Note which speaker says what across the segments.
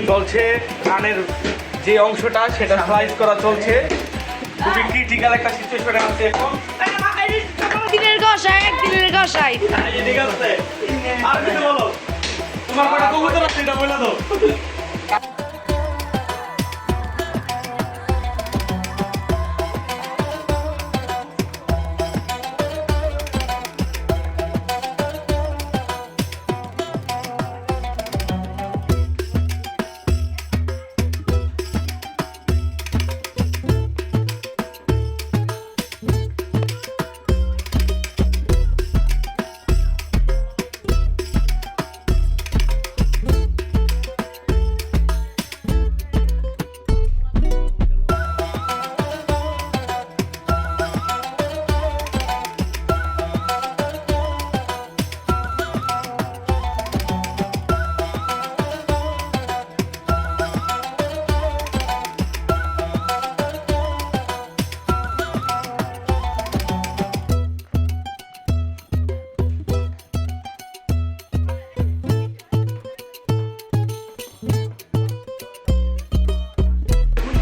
Speaker 1: চলছে কানের যে অংশটা সেটা স্লাইস করা চলছে, খুবই ক্রিটিক্যাল একটা সিচুয়েশনে আছে এখন।
Speaker 2: দিনের কষাই একদিনের কষাই
Speaker 1: ঠিক আছে, আর কিছু বলো, তোমার কটা কবুতর আছে এটা বলে দাও।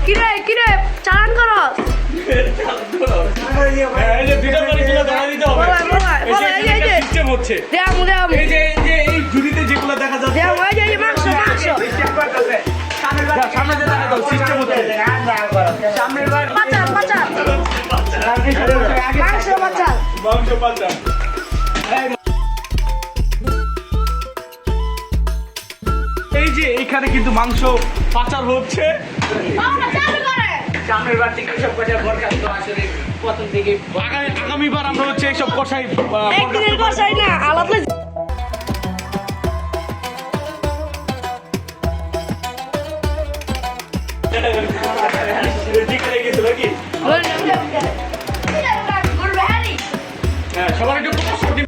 Speaker 2: কিরে কিরে চালান করো
Speaker 1: এই যে দুইটা বাড়িগুলো ধরা দিতে হবে, সিস্টেম হচ্ছে
Speaker 2: দেয়াম দেয়াম
Speaker 1: এই যে এই ঝুড়িতে যেগুলো দেখা যাচ্ছে
Speaker 2: দেয়াম ওই যে মাংস মাংস
Speaker 1: সামনে যে দেখা দাও, সিস্টেম হচ্ছে
Speaker 2: পাচার পাচার মাংস পাচার
Speaker 1: মাংস পাতা। এই যে এইখানে কিন্তু মাংস পাচার হচ্ছে।
Speaker 3: সামনের বার থেকে সব কথা বরখাস্ত আসলে প্রথম থেকে
Speaker 1: আগামীবার আমরা হচ্ছে এইসব কষাই
Speaker 2: একদিনের কষাই না আলাদা
Speaker 1: ঠিক হয়ে গেছে নাকি? হ্যাঁ, সবার একটু কষ্ট দিন।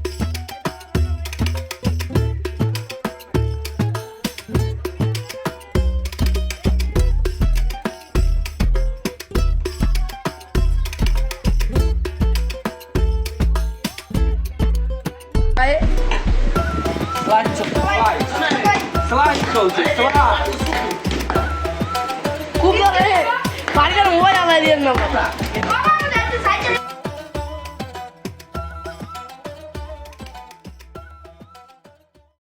Speaker 1: স্লাইড চলছে, স্লাইড।
Speaker 2: খুব বাড়িতে মোবাইল আলাই দিয়ে না